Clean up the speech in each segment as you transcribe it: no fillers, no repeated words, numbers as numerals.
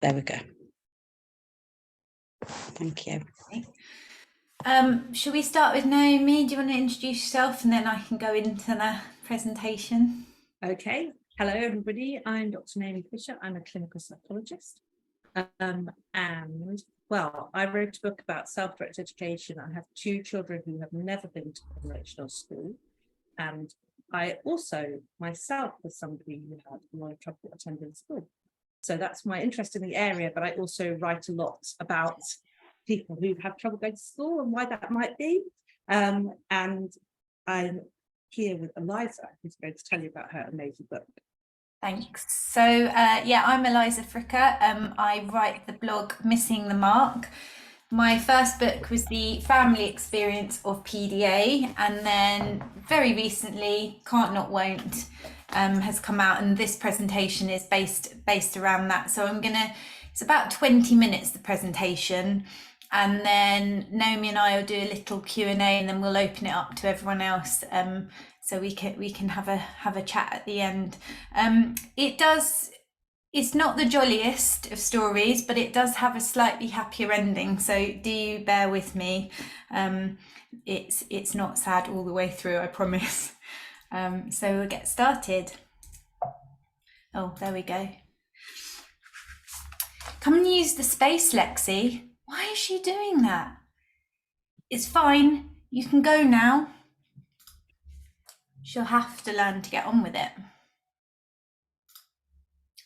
There we go. Thank you. Shall we start with Naomi? Do you want to introduce yourself and then I can go into the presentation? Okay. Hello, everybody. I'm Dr. Naomi Fisher. I'm a clinical psychologist. And, well, I wrote a book about self-directed education. I have 2 children who have never been to conventional school. And I also, myself, was somebody who had a lot of trouble attending school. So that's my interest in the area, but I also write a lot about people who have trouble going to school and why that might be. And I'm here with Eliza, who's going to tell you about her amazing book. Thanks. So yeah, I'm Eliza Fricker. I write the blog Missing the Mark. My first book was the family experience of PDA, and then very recently Can't Not Won't has come out, and this presentation is based around that. So it's about 20 minutes, the presentation, and then Naomi and I will do a little Q&A, and then we'll open it up to everyone else, so we can have a chat at the end. It's not the jolliest of stories, but it does have a slightly happier ending, so do you bear with me. It's not sad all the way through, I promise. So we'll get started. Oh, there we go. Come and use the space, Lexi. Why is she doing that? It's fine, you can go now. She'll have to learn to get on with it.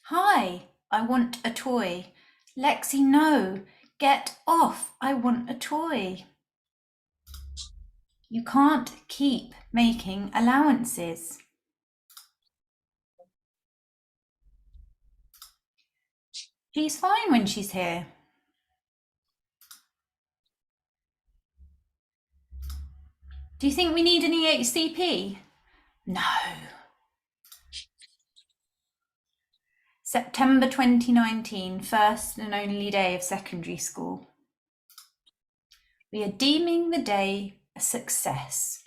Hi, I want a toy. Lexi, no, get off, I want a toy. You can't keep making allowances. She's fine when she's here. Do you think we need an EHCP? No. September 2019, first and only day of secondary school. We are deeming the day a success.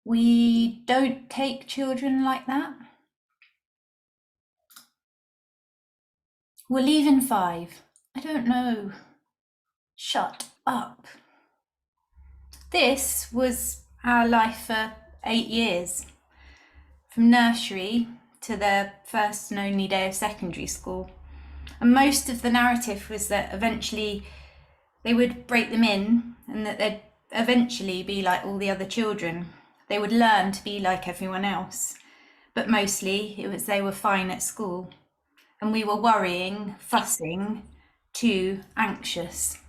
We don't take children like that. We'll leave in 5. I don't know. Shut up. This was our life for 8 years. From nursery to the first and only day of secondary school. And most of the narrative was that eventually they would break them in and that they'd eventually be like all the other children. They would learn to be like everyone else. But mostly it was they were fine at school. And we were worrying, fussing, too anxious.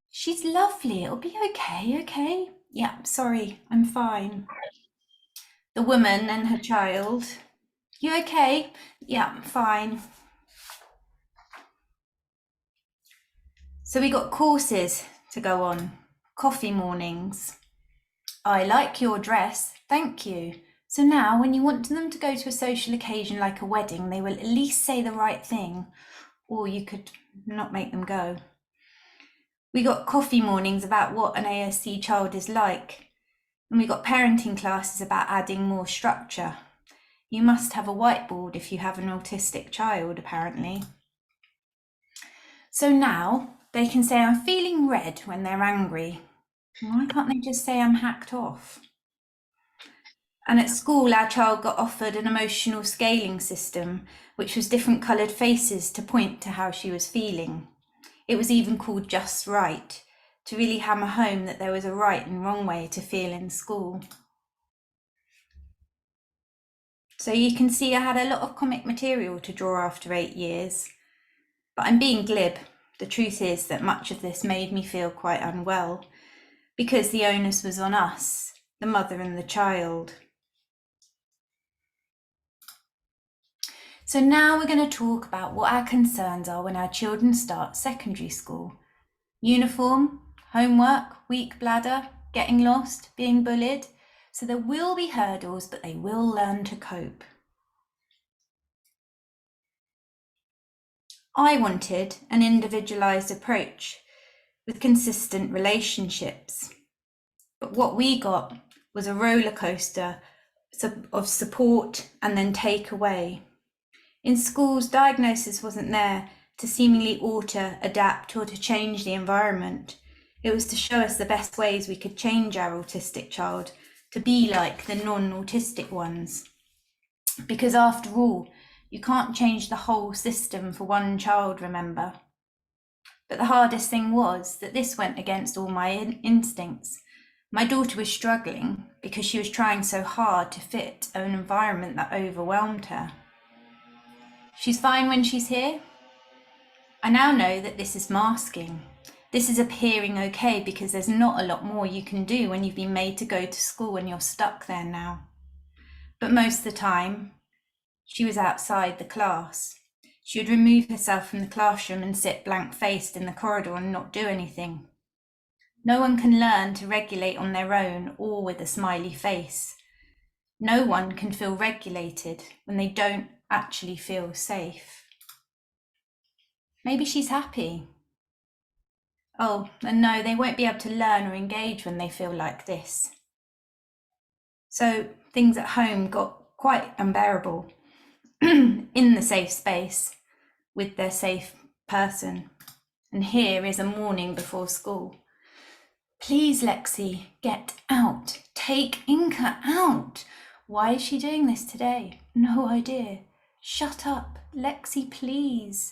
She's lovely, it'll be okay, okay? Yeah, sorry, I'm fine. The woman and her child. You okay? Yeah, fine. So we got courses to go on. Coffee mornings. I like your dress, thank you. So now when you want them to go to a social occasion like a wedding, they will at least say the right thing, or you could not make them go. We got coffee mornings about what an ASC child is like. And we got parenting classes about adding more structure. You must have a whiteboard if you have an autistic child, apparently. So now they can say I'm feeling red when they're angry. Why can't they just say I'm hacked off? And at school, our child got offered an emotional scaling system, which was different coloured faces to point to how she was feeling. It was even called Just Right, to really hammer home that there was a right and wrong way to feel in school. So you can see I had a lot of comic material to draw after 8 years, but I'm being glib. The truth is that much of this made me feel quite unwell because the onus was on us, the mother and the child. So now we're going to talk about what our concerns are when our children start secondary school. Uniform, homework, weak bladder, getting lost, being bullied. So there will be hurdles, but they will learn to cope. I wanted an individualised approach with consistent relationships. But what we got was a roller coaster of support and then take away. In schools, diagnosis wasn't there to seemingly alter, adapt, or to change the environment. It was to show us the best ways we could change our autistic child to be like the non-autistic ones. Because after all, you can't change the whole system for one child, remember? But the hardest thing was that this went against all my instincts. My daughter was struggling because she was trying so hard to fit an environment that overwhelmed her. She's fine when she's here. I now know that this is masking. This is appearing okay because there's not a lot more you can do when you've been made to go to school and you're stuck there now. But most of the time, she was outside the class. She would remove herself from the classroom and sit blank-faced in the corridor and not do anything. No one can learn to regulate on their own or with a smiley face. No one can feel regulated when they don't actually feel safe. Maybe she's happy. Oh, and no, they won't be able to learn or engage when they feel like this. So things at home got quite unbearable in the safe space with their safe person. And here is a morning before school. Please, Lexi, get out. Take Inca out. Why is she doing this today? No idea. Shut up, Lexi, please.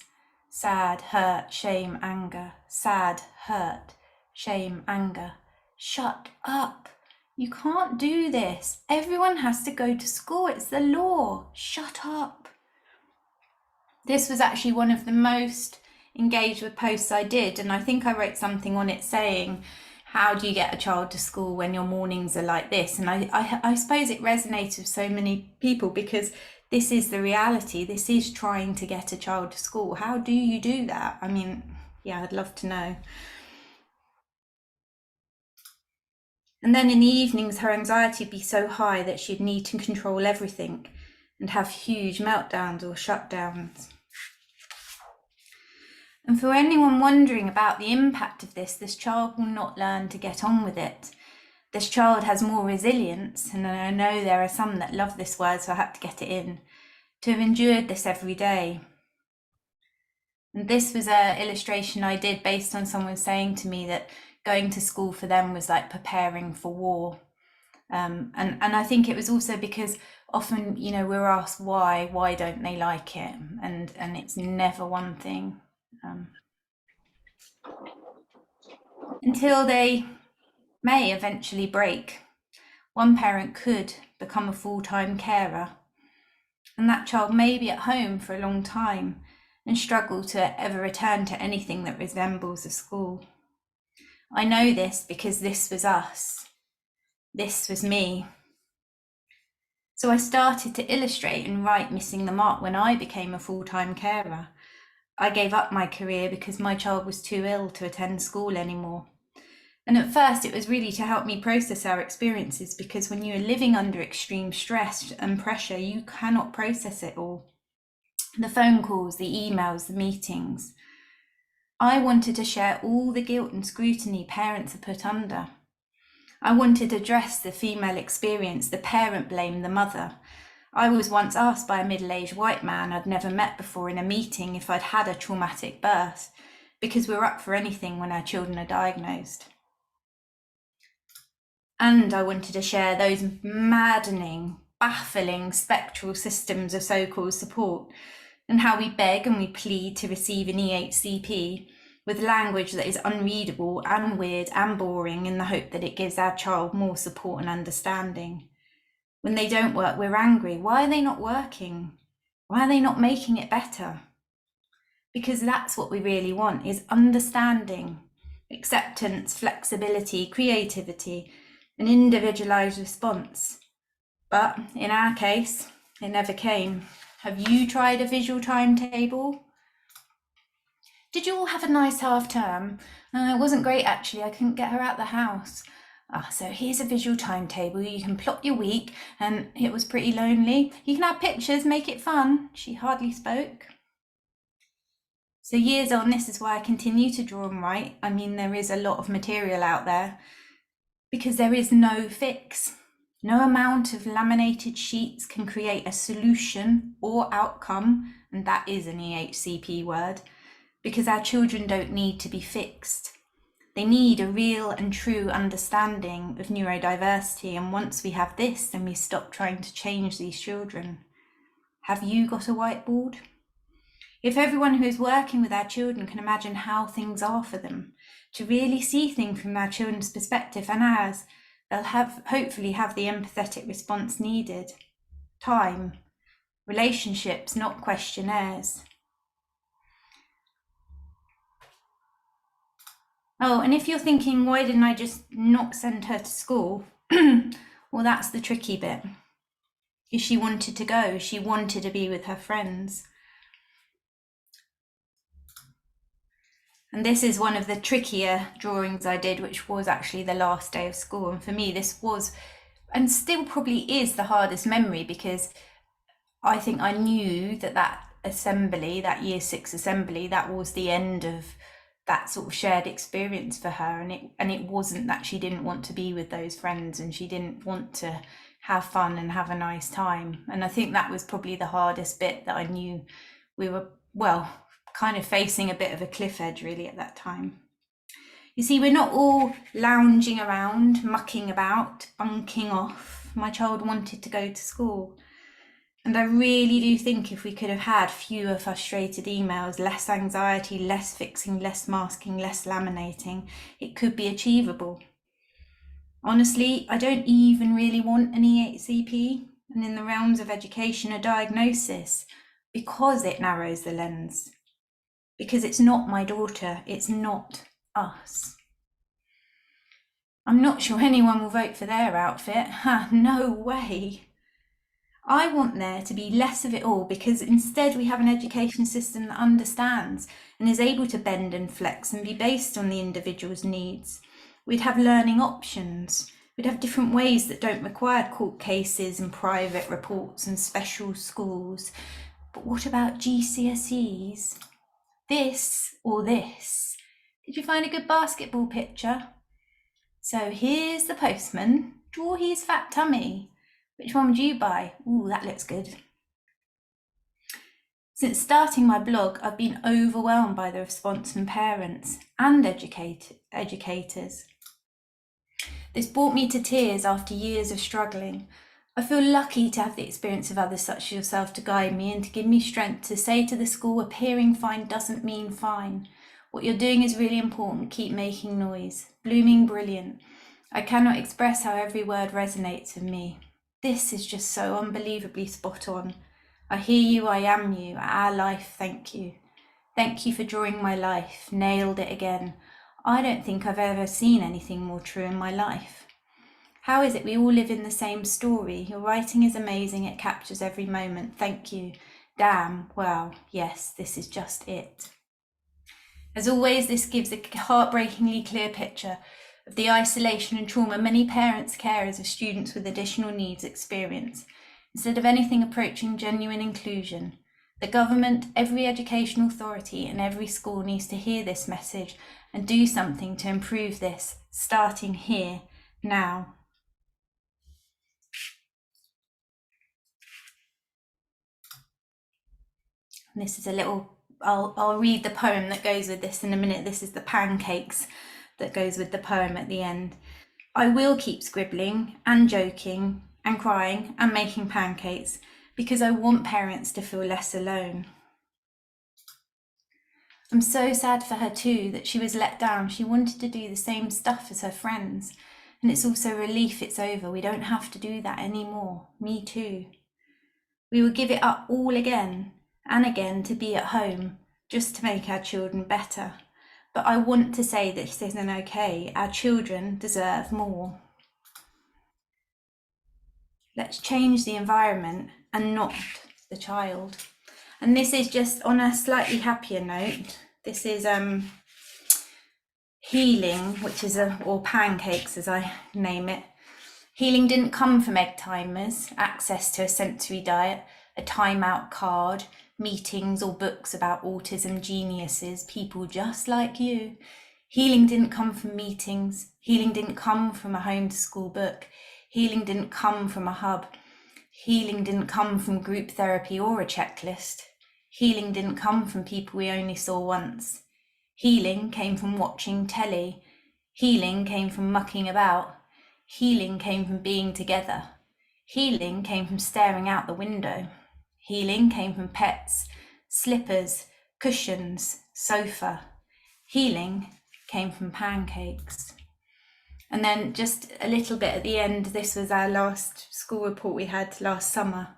Sad, hurt, shame, anger. Sad, hurt, shame, anger. Shut up. You can't do this. Everyone has to go to school. It's the law. Shut up. This was actually one of the most engaged with posts I did, and I think I wrote something on it saying, how do you get a child to school when your mornings are like this? And I suppose it resonated with so many people because this is the reality. This is trying to get a child to school. How do you do that? I mean, yeah, I'd love to know. And then in the evenings, her anxiety would be so high that she'd need to control everything and have huge meltdowns or shutdowns. And for anyone wondering about the impact of this child will not learn to get on with it. This child has more resilience, and I know there are some that love this word, so I had to get it in, to have endured this every day. And this was an illustration I did based on someone saying to me that going to school for them was like preparing for war. And I think it was also because often, you know, we're asked why don't they like it? And it's never one thing. Until they may eventually break. One parent could become a full-time carer, and that child may be at home for a long time and struggle to ever return to anything that resembles a school. I know this because this was us. This was me. So I started to illustrate and write Missing the Mark when I became a full-time carer. I gave up my career because my child was too ill to attend school anymore. And at first it was really to help me process our experiences, because when you're living under extreme stress and pressure, you cannot process it all. The phone calls, the emails, the meetings. I wanted to share all the guilt and scrutiny parents are put under. I wanted to address the female experience, the parent blame, the mother. I was once asked by a middle-aged white man I'd never met before in a meeting if I'd had a traumatic birth, because we're up for anything when our children are diagnosed. And I wanted to share those maddening, baffling spectral systems of so-called support, and how we beg and we plead to receive an EHCP with language that is unreadable and weird and boring in the hope that it gives our child more support and understanding. When they don't work, we're angry. Why are they not working? Why are they not making it better? Because that's what we really want, is understanding, acceptance, flexibility, creativity, an individualized response. But in our case, it never came. Have you tried a visual timetable? Did you all have a nice half term? It wasn't great actually, I couldn't get her out the house. So here's a visual timetable, you can plot your week, and it was pretty lonely. You can have pictures, make it fun. She hardly spoke. So years on, this is why I continue to draw and write. I mean, there is a lot of material out there because there is no fix. No amount of laminated sheets can create a solution or outcome, and that is an EHCP word, because our children don't need to be fixed. They need a real and true understanding of neurodiversity, and once we have this, then we stop trying to change these children. Have you got a whiteboard? If everyone who is working with our children can imagine how things are for them, to really see things from our children's perspective and ours, they'll hopefully have the empathetic response needed. Time, relationships, not questionnaires. Oh, and if you're thinking, why didn't I just not send her to school? Well, that's the tricky bit. Is she wanted to go, she wanted to be with her friends. And this is one of the trickier drawings I did, which was actually the last day of school. And for me, this was, and still probably is, the hardest memory, because I think I knew that assembly, that year 6 assembly, that was the end of that sort of shared experience for her. And it wasn't that she didn't want to be with those friends and she didn't want to have fun and have a nice time. And I think that was probably the hardest bit, that I knew we were, well, kind of facing a bit of a cliff edge really at that time. You see, we're not all lounging around, mucking about, bunking off. My child wanted to go to school. And I really do think if we could have had fewer frustrated emails, less anxiety, less fixing, less masking, less laminating, it could be achievable. Honestly, I don't even really want an EHCP, and in the realms of education, a diagnosis, because it narrows the lens. Because it's not my daughter, it's not us. I'm not sure anyone will vote for their outfit. No way. I want there to be less of it all, because instead we have an education system that understands and is able to bend and flex and be based on the individual's needs. We'd have learning options. We'd have different ways that don't require court cases and private reports and special schools. But what about GCSEs? This or this? Did you find a good basketball picture? So here's the postman. Draw his fat tummy. Which one would you buy? Ooh, that looks good. Since starting my blog, I've been overwhelmed by the response from parents and educators. This brought me to tears after years of struggling. I feel lucky to have the experience of others such as yourself to guide me and to give me strength to say to the school, appearing fine doesn't mean fine. What you're doing is really important. Keep making noise. Blooming brilliant. I cannot express how every word resonates with me. This is just so unbelievably spot on. I hear you, I am you, our life, thank you. Thank you for drawing my life, nailed it again. I don't think I've ever seen anything more true in my life. How is it we all live in the same story? Your writing is amazing, it captures every moment, thank you. Damn, well, yes, this is just it. As always, this gives a heartbreakingly clear picture of the isolation and trauma many parents, carers of students with additional needs experience, instead of anything approaching genuine inclusion. The government, every educational authority and every school needs to hear this message and do something to improve this, starting here, now. And this is a little, I'll read the poem that goes with this in a minute. This is the pancakes that goes with the poem at the end. I will keep scribbling and joking and crying and making pancakes because I want parents to feel less alone. I'm so sad for her too, that she was let down. She wanted to do the same stuff as her friends. And it's also a relief it's over. We don't have to do that anymore. Me too. We will give it up all again and again to be at home, just to make our children better. But I want to say that this isn't okay. Our children deserve more. Let's change the environment and not the child. And this is just on a slightly happier note. This is healing, which is or pancakes as I name it. Healing didn't come from egg timers, access to a sensory diet, a timeout card, meetings or books about autism geniuses, people just like you. Healing didn't come from meetings. Healing didn't come from a home to school book. Healing didn't come from a hub. Healing didn't come from group therapy or a checklist. Healing didn't come from people we only saw once. Healing came from watching telly. Healing came from mucking about. Healing came from being together. Healing came from staring out the window. Healing came from pets, slippers, cushions, sofa. Healing came from pancakes. And then just a little bit at the end, this was our last school report we had last summer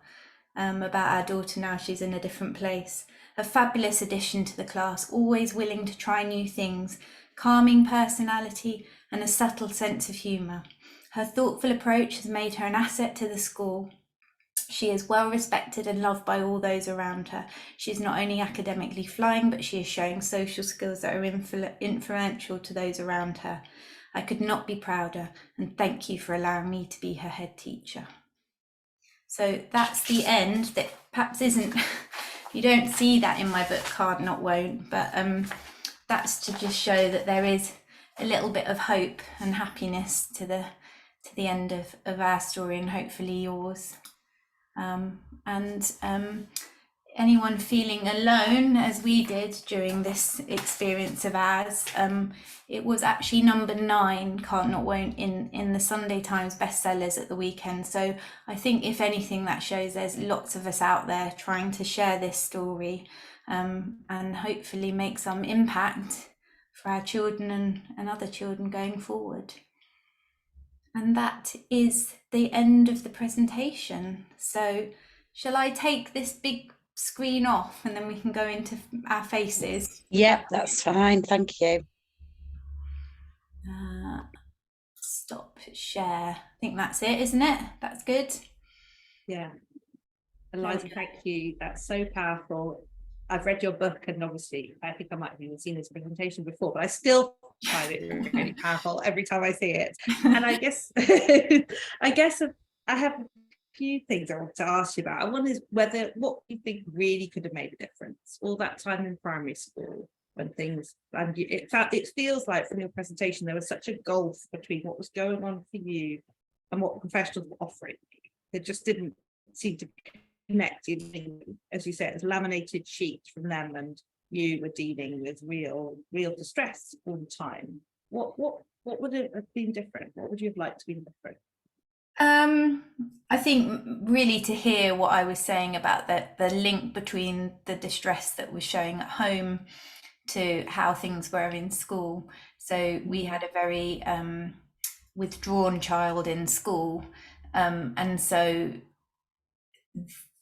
about our daughter. Now she's in a different place. A fabulous addition to the class, always willing to try new things, calming personality and a subtle sense of humour. Her thoughtful approach has made her an asset to the school. She is well respected and loved by all those around her. She is not only academically flying, but she is showing social skills that are influential to those around her. I could not be prouder, and thank you for allowing me to be her head teacher. So that's the end. That perhaps isn't, you don't see that in my book, Can't Not Won't, but that's to just show that there is a little bit of hope and happiness to the end of our story, and hopefully yours. Anyone feeling alone, as we did during this experience of ours, it was actually number 9, Can't Not Won't, in the Sunday Times bestsellers at the weekend. So I think if anything, that shows there's lots of us out there trying to share this story and hopefully make some impact for our children and other children going forward. And that is the end of the presentation. So shall I take this big screen off and then we can go into our faces? Yep, that's fine. Thank you. Stop share. I think that's it, isn't it? That's good. Yeah. Eliza, thank you. That's so powerful. I've read your book, and obviously I think I might have even seen this presentation before, but I still find it really powerful every time I see it. And I guess I have a few things I want to ask you about. One is what you think really could have made a difference all that time in primary school, when things, and it feels like from your presentation there was such a gulf between what was going on for you and what professionals were offering. It just didn't seem to connect. As you said, it was laminated sheets from them, and you were dealing with real distress all the time. What would it have been different? What would you have liked to be different? I think really to hear what I was saying about the link between the distress that was showing at home to how things were in school. So we had a very withdrawn child in school, and so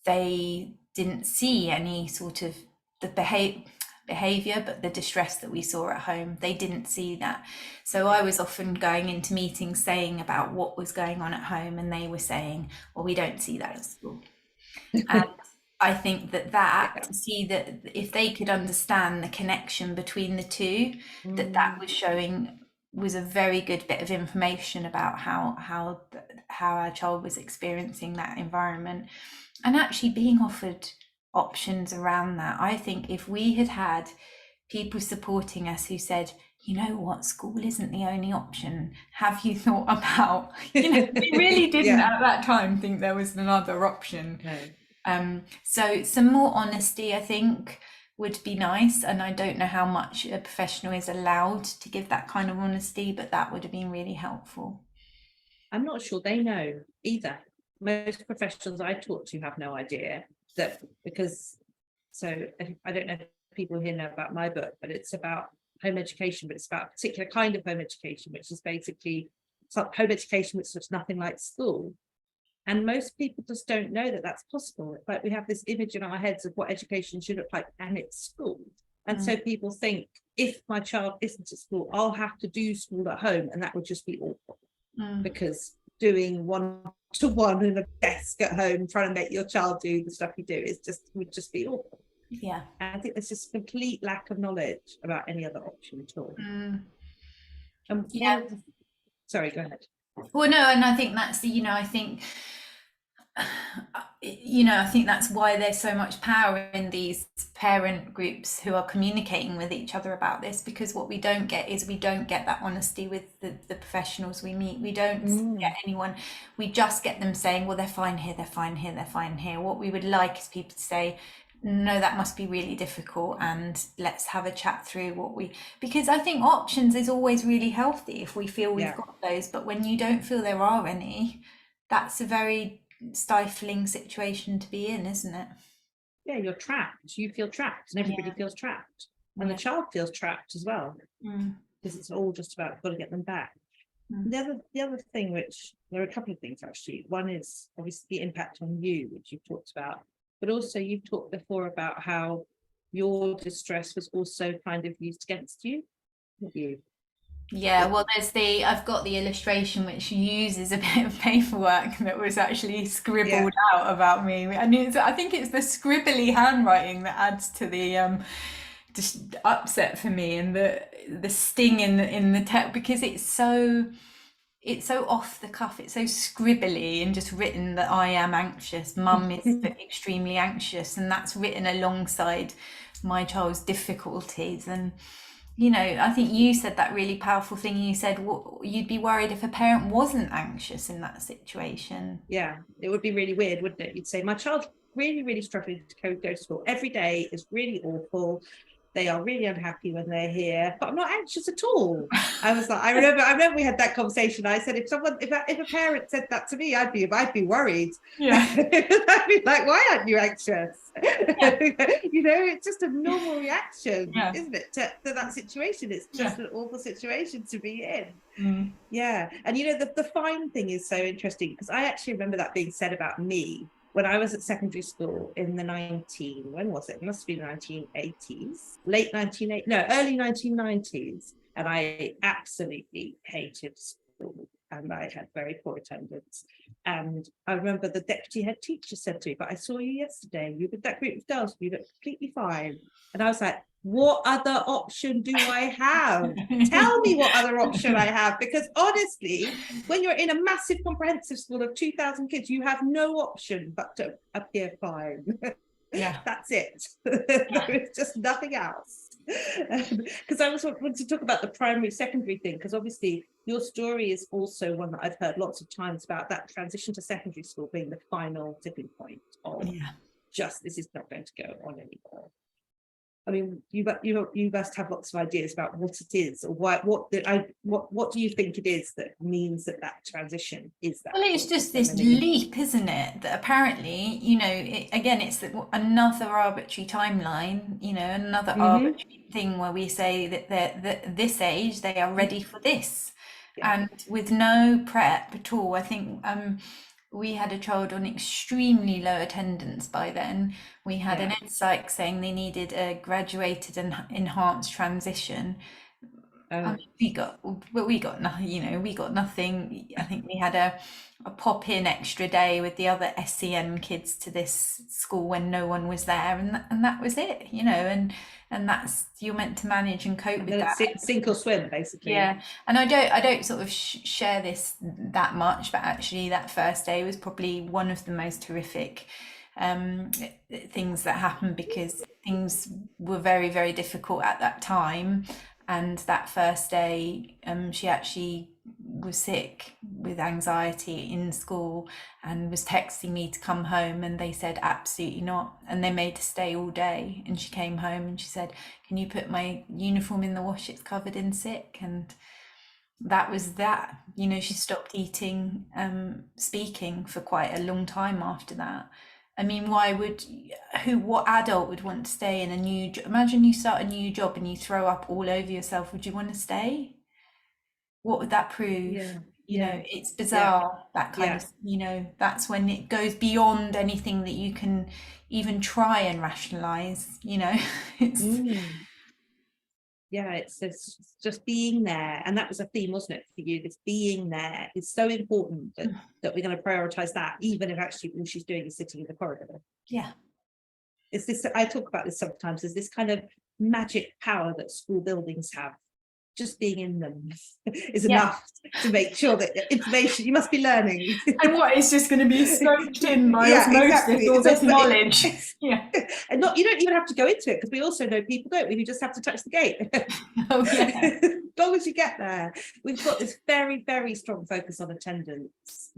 they didn't see any sort of the behavior, but the distress that we saw at home, they didn't see that. So I was often going into meetings saying about what was going on at home, and they were saying, well, we don't see that at school. And I think to see that if they could understand the connection between the two, that was showing, was a very good bit of information about how our child was experiencing that environment, and actually being offered options around that. I think if we had people supporting us who said, you know what, school isn't the only option, have you thought about, we really didn't at that time think there was another option. No. So some more honesty, I think, would be nice, and I don't know how much a professional is allowed to give that kind of honesty, but that would have been really helpful. I'm not sure they know either. Most professionals I talk to have no idea that, because, so I don't know if people here know about my book, but it's about home education, but it's about a particular kind of home education, which is basically home education which looks nothing like school. And most people just don't know that that's possible. Like, we have this image in our heads of what education should look like, and it's school. And so people think, if my child isn't at school, I'll have to do school at home, and that would just be awful. Because doing one-to-one in a desk at home, trying to make your child do the stuff you do, would just be awful. Yeah. And I think there's just complete lack of knowledge about any other option at all. Sorry, go ahead. Well, no, and I think that's I think you know, I think that's why there's so much power in these parent groups who are communicating with each other about this, because what we don't get is we don't get that honesty with the professionals we meet. We don't get anyone, we just get them saying, well, they're fine here, they're fine here, they're fine here. What we would like is people to say, no, that must be really difficult, and let's have a chat through what we, because I think options is always really healthy if we feel we've got those, but when you don't feel there are any, that's a very stifling situation to be in, isn't it? Yeah, you're trapped. You feel trapped, and everybody feels trapped, and the child feels trapped as well, because it's all just about got to get them back. The other thing, which there are a couple of things actually. One is obviously the impact on you, which you've talked about, but also you've talked before about how your distress was also kind of used against you. Yeah, well, I've got the illustration which uses a bit of paperwork that was actually scribbled out about me, and I think it's the scribbly handwriting that adds to the just upset for me, and the sting in the text, because it's so off the cuff, it's so scribbly, and just written that I am anxious, mum is extremely anxious, and that's written alongside my child's difficulties. And you know, I think you said that really powerful thing. You said you'd be worried if a parent wasn't anxious in that situation. Yeah, it would be really weird, wouldn't it? You'd say, my child's really, really struggling to go to school. Every day is really awful. They are really unhappy when they're here, but I'm not anxious at all. I was like, I remember we had that conversation. I said, if a parent said that to me, I'd be worried. Yeah. I'd be like, why aren't you anxious? Yeah. You know, it's just a normal reaction, isn't it, to that situation? It's just an awful situation to be in. Yeah. And you know, the fine thing is so interesting, because I actually remember that being said about me when I was at secondary school in the when was it? It must be the 1980s, early 1990s. And I absolutely hated school, and I had very poor attendance. And I remember the deputy head teacher said to me, but I saw you yesterday, you with that group of girls, you look completely fine. And I was like, what other option do I have? Tell me what other option I have, because honestly, when you're in a massive comprehensive school of 2,000 kids, you have no option but to appear fine. Yeah, that's it. There is just nothing else. Because I was wanting to talk about the primary secondary thing, because obviously your story is also one that I've heard lots of times about, that transition to secondary school being the final tipping point of just, this is not going to go on anymore. I mean, you must have lots of ideas about what it is, or what do you think it is that means that transition is that? Well, it's just this leap, isn't it? That apparently, you know, it's another arbitrary timeline, you know, another arbitrary thing where we say that this age they are ready for this, and with no prep at all. I think we had a child on extremely low attendance by then. We had an ed psych saying they needed a graduated and enhanced transition. We got nothing, you know, we got nothing. I think we had a pop-in extra day with the other SEN kids to this school when no one was there, and that was it, you know, and that's, you're meant to manage and cope with that. Sink or swim, basically. Yeah, and I don't sort of share this that much, but actually that first day was probably one of the most horrific things that happened, because things were very, very difficult at that time. And that first day, she actually was sick with anxiety in school and was texting me to come home, and they said absolutely not, and they made her stay all day. And she came home and she said, can you put my uniform in the wash, it's covered in sick. And that was that, you know. She stopped eating, speaking for quite a long time after that. I mean, what adult would want to stay in a new job? Imagine you start a new job and you throw up all over yourself. Would you want to stay? What would that prove? You know, it's bizarre, that kind of, you know, that's when it goes beyond anything that you can even try and rationalize, you know. It's just being there, and that was a theme, wasn't it, for you? This being there is so important that we're going to prioritize that, even if actually all she's doing is sitting in the corridor. It's this, I talk about this sometimes, is this kind of magic power that school buildings have, just being in them is enough to make sure that information you must be learning. And what is just going to be soaked in by osmosis, all this knowledge. Yeah. And you don't even have to go into it, because we also know people, don't we, who just have to touch the gate. Oh yeah. As long as you get there. We've got this very, very strong focus on attendance,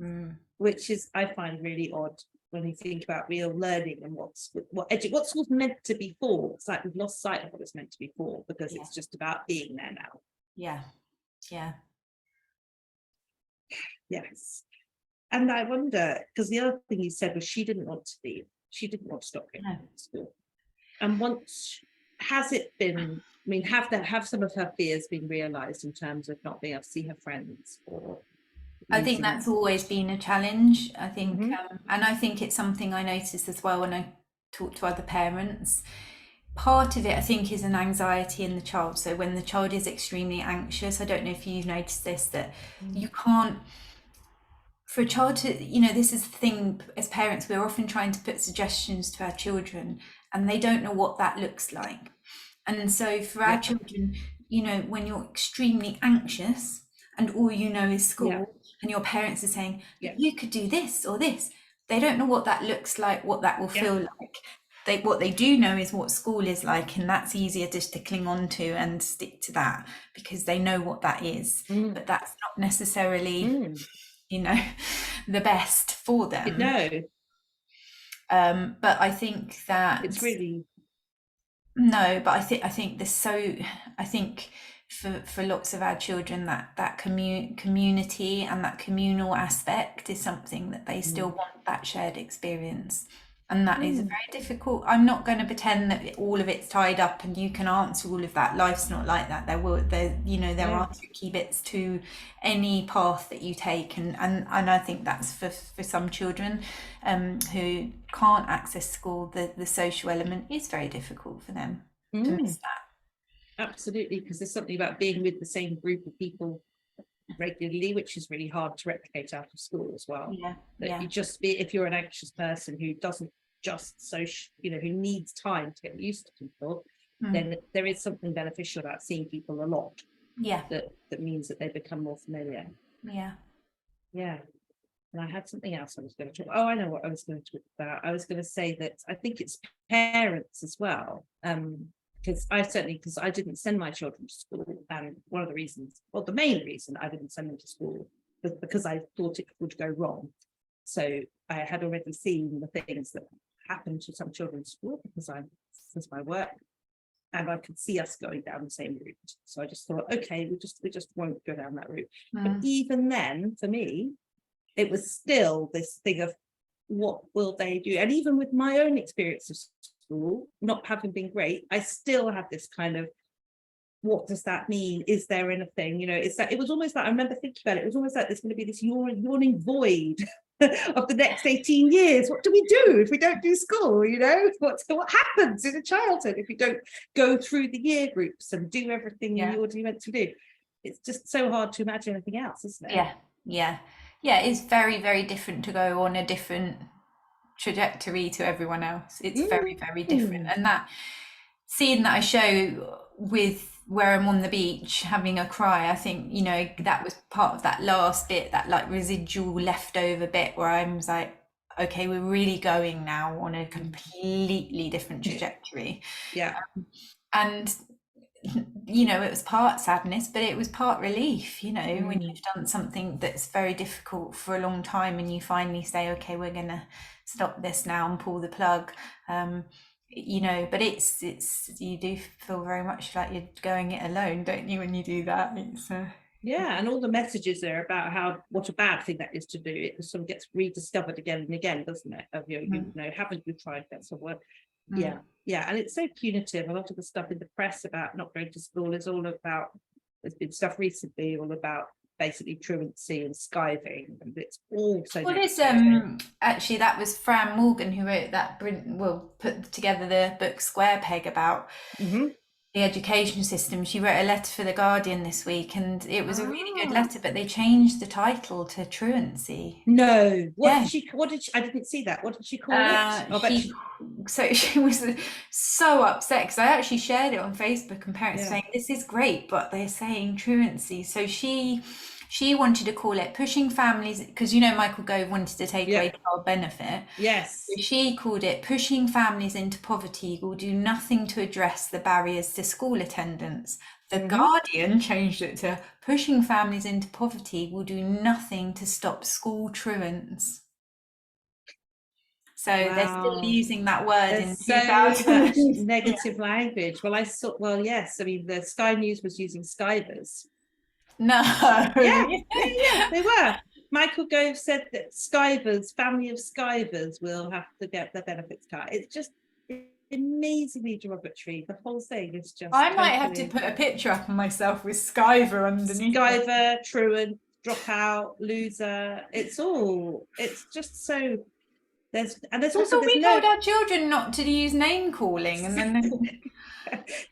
which is, I find, really odd when you think about real learning and what school's meant to be for. It's like we've lost sight of what it's meant to be for, because it's just about being there now. Yeah. Yes. And I wonder, because the other thing you said was she didn't want to leave. She didn't want to stop going to school. And once, has it been, I mean, have some of her fears been realised in terms of not being able to see her friends? Or I think that's always been a challenge. I think, and I think it's something I notice as well when I talk to other parents. Part of it, I think, is an anxiety in the child. So when the child is extremely anxious, I don't know if you've noticed this, that you can't, for a child to, this is the thing, as parents, we're often trying to put suggestions to our children and they don't know what that looks like. And so for our children, when you're extremely anxious and all you know is school, and your parents are saying, you could do this or this, they don't know what that looks like, what that will feel like. What they do know is what school is like, and that's easier just to cling on to and stick to that because they know what that is. But that's not necessarily, the best for them. No. But I think that it's really but I think there's I think for lots of our children that community and that communal aspect is something that they still want, that shared experience. And that is very difficult. I'm not going to pretend that all of it's tied up and you can answer all of that. Life's not like that. There are tricky bits to any path that you take, and I think that's for some children who can't access school. The social element is very difficult for them to miss that. Absolutely, because there's something about being with the same group of people regularly, which is really hard to replicate out of school as well. You just be, if you're an anxious person who doesn't just who needs time to get used to people, then there is something beneficial about seeing people a lot. That means that they become more familiar. And I had something else I was going to talk. I know what I was going to talk about. I was going to say that I think it's parents as well, because I didn't send my children to school, and one of the reasons, the main reason I didn't send them to school was because I thought it would go wrong. So I had already seen the things that happened to some children in school because my work, and I could see us going down the same route. So I just thought, okay, we just won't go down that route. But even then, for me, it was still this thing of what will they do? And even with my own experience of school, not having been great, I still have this kind of, what does that mean? Is there anything, it was almost like, I remember thinking about it, it was almost like there's going to be this yawning void of the next 18 years. What do we do if we don't do school? What happens in a childhood if you don't go through the year groups and do everything you're meant to do? It's just so hard to imagine anything else, isn't it? It's very, very different to go on a different trajectory to everyone else. It's very, very different. And that scene that I show with where I'm on the beach having a cry, I think that was part of that last bit, that like residual leftover bit where I was like, okay, we're really going now on a completely different trajectory. And it was part sadness, but it was part relief, when you've done something that's very difficult for a long time and you finally say, okay, we're gonna stop this now and pull the plug. But it's you do feel very much like you're going it alone, don't you, when you do that? It's and all the messages there about what a bad thing that is to do, it sort of gets rediscovered again and again, doesn't it? Of haven't you tried that sort of work? And it's so punitive. A lot of the stuff in the press about not going to school is all about, there's been stuff recently all about basically truancy and skiving, and it's all so actually that was Fran Morgan who wrote that put together the book Square Peg about the education system. She wrote a letter for the Guardian this week, and it was a really good letter, but they changed the title to Truancy. No, what did she I didn't see that. What did she call it? so she was so upset because I actually shared it on Facebook, and parents Yeah. saying this is great, but they're saying truancy. So she wanted to call it pushing families, because Michael Gove wanted to take away child benefit. Yes. So she called it pushing families into poverty will do nothing to address the barriers to school attendance. The Guardian changed it to pushing families into poverty will do nothing to stop school truants. So they're still using that word in There's so 2000. much negative language. Well, yes. I mean, the Sky News was using Skivers. No. Yeah, they were. Michael Gove said that family of Skivers will have to get their benefits cut. It's just amazingly derogatory. The whole thing is just. I might have to put a picture up of myself with Skyver underneath. Skyver, truant, dropout, loser. It's just so. There's also we told our children not to use name calling, and then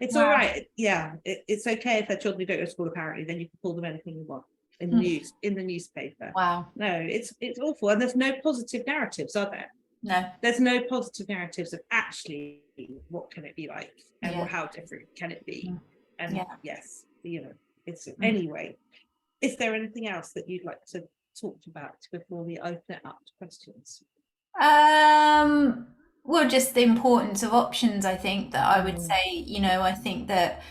it's all right. Yeah, it's okay if their children don't go to school. Apparently, then you can call them anything you want in the newspaper. Wow. No, it's awful, and there's no positive narratives, are there? No. There's no positive narratives of actually what can it be like, and how different can it be? And yes, it's anyway. Is there anything else that you'd like to talk about before we open it up to questions? Well, just the importance of options, I think that I would say, I think that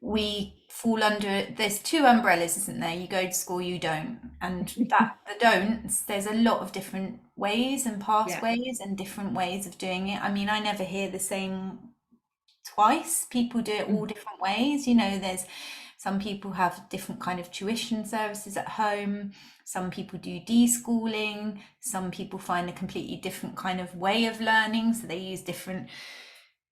we fall under, there's two umbrellas, isn't there? You go to school, you don't. And that the don'ts, there's a lot of different ways and pathways and different ways of doing it. I mean, I never hear the same twice. People do it all different ways. There's some people have different kind of tuition services at home. Some people do deschooling. Some people find a completely different kind of way of learning. So they use different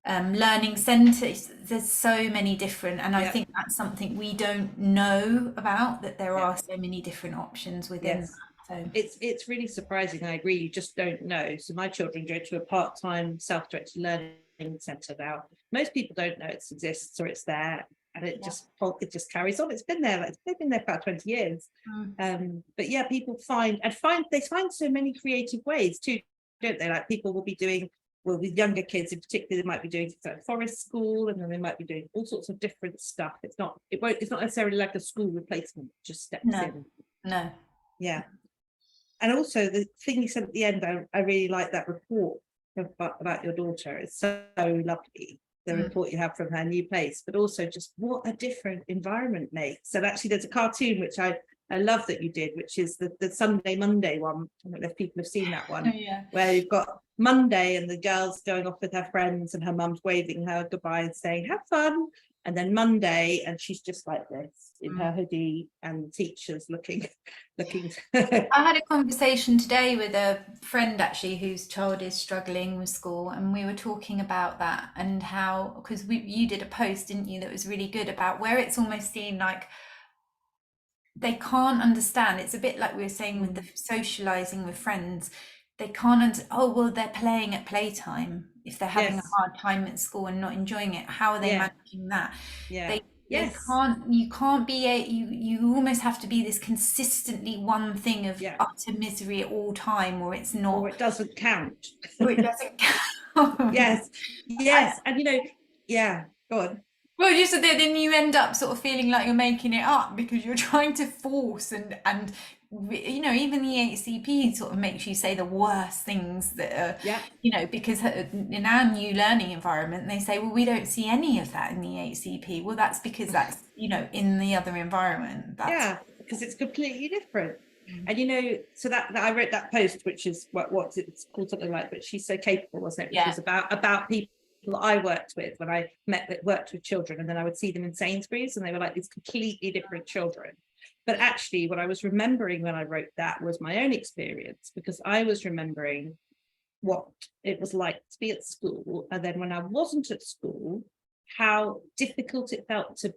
learning centers. There's so many different, and I think that's something we don't know about, that there are so many different options within that. So it's really surprising. I agree. You just don't know. So my children go to a part-time self-directed learning center now. Most people don't know it exists or it's there. And it just carries on. It's been there. They've been there for about 20 years. But yeah, people find so many creative ways too, don't they? Like people will be doing, with younger kids in particular, they might be doing things like forest school, and then they might be doing all sorts of different stuff. It's not necessarily like a school replacement. Just steps in. No. Yeah. And also the thing you said at the end, I really like that report about your daughter. It's so lovely. The report you have from her new place, but also just what a different environment makes. And actually there's a cartoon which I love that you did, which is the Sunday Monday one. I don't know if people have seen that one, where you've got Monday and the girl's going off with her friends and her mum's waving her goodbye and saying have fun, and then Monday and she's just like this in her hoodie, and the teacher's looking I had a conversation today with a friend actually whose child is struggling with school, and we were talking about that and how, because you did a post, didn't you, that was really good about where it's almost seen like they can't understand. It's a bit like we were saying with the socializing with friends. They can't they're playing at playtime. If they're having a hard time at school and not enjoying it, how are they managing that? You can't be you almost have to be this consistently one thing of utter misery at all time, or it's not, or it doesn't count. Or it doesn't count. yes and go on. Well, just so that then you end up sort of feeling like you're making it up because you're trying to force and even the HCP sort of makes you say the worst things that are, because in our new learning environment, they say, well, we don't see any of that in the HCP. Well, that's because that's, in the other environment. Because it's completely different. And, so that I wrote that post, which is what's it's called something like, but she's so capable, wasn't it? Which was about people that I worked with when I worked with children, and then I would see them in Sainsbury's and they were like these completely different children. But actually what I was remembering when I wrote that was my own experience, because I was remembering what it was like to be at school, and then when I wasn't at school, how difficult it felt to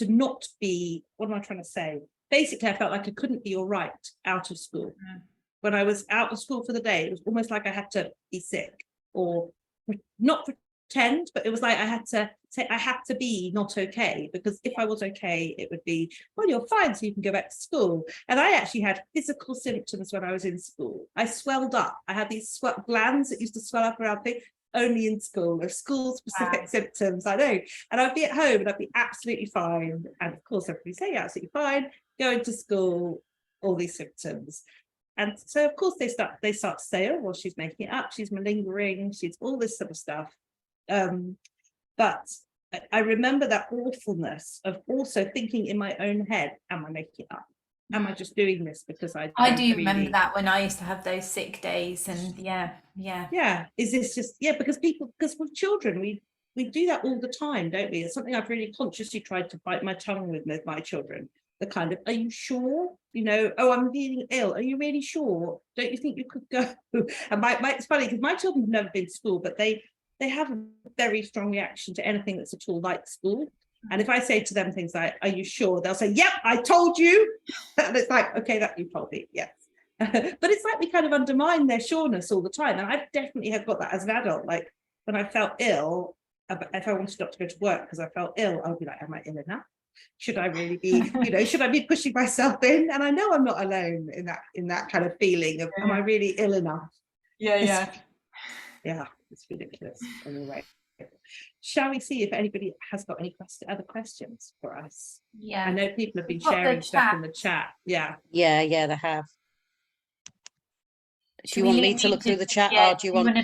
not be, what am I trying to say? Basically, I felt like I couldn't be all right out of school. When I was out of school for the day, it was almost like I had to be sick, or not pretend, but it was like I had to say I had to be not okay, because if I was okay, it would be, well, you're fine, so you can go back to school. And I actually had physical symptoms when I was in school. I swelled up. I had these glands that used to swell up around things. only in school or school specific Wow. symptoms. I know. And I'd be at home and I'd be absolutely fine. And of course, everybody say, yeah, absolutely fine, going to school, all these symptoms. And so, of course, they start to say, oh, well, she's making it up, she's malingering, she's all this sort of stuff. But I remember that awfulness of also thinking in my own head, am I making it up? Am I just doing this because I do really... remember that when I used to have those sick days, and yeah, is this just because with children we do that all the time, don't we? It's something I've really consciously tried to bite my tongue with my children. The kind of, are you sure? You know, oh, I'm feeling ill. Are you really sure? Don't you think you could go? And it's funny because my children have never been to school, but they have a very strong reaction to anything that's at all like school. And if I say to them things like, are you sure? They'll say, yep, I told you. And it's like, okay, that you told me, yes. But it's like we kind of undermine their sureness all the time. And I definitely have got that as an adult. Like when I felt ill, if I wanted not to go to work because I felt ill, I would be like, am I ill enough? Should I really be, should I be pushing myself in? And I know I'm not alone in that kind of feeling of, am I really ill enough? yeah. It's ridiculous. Anyway, shall we see if anybody has got any other questions for us? Yeah, I know people have been sharing stuff in the chat. Yeah, they have. Do you want me to look through the chat, or do you want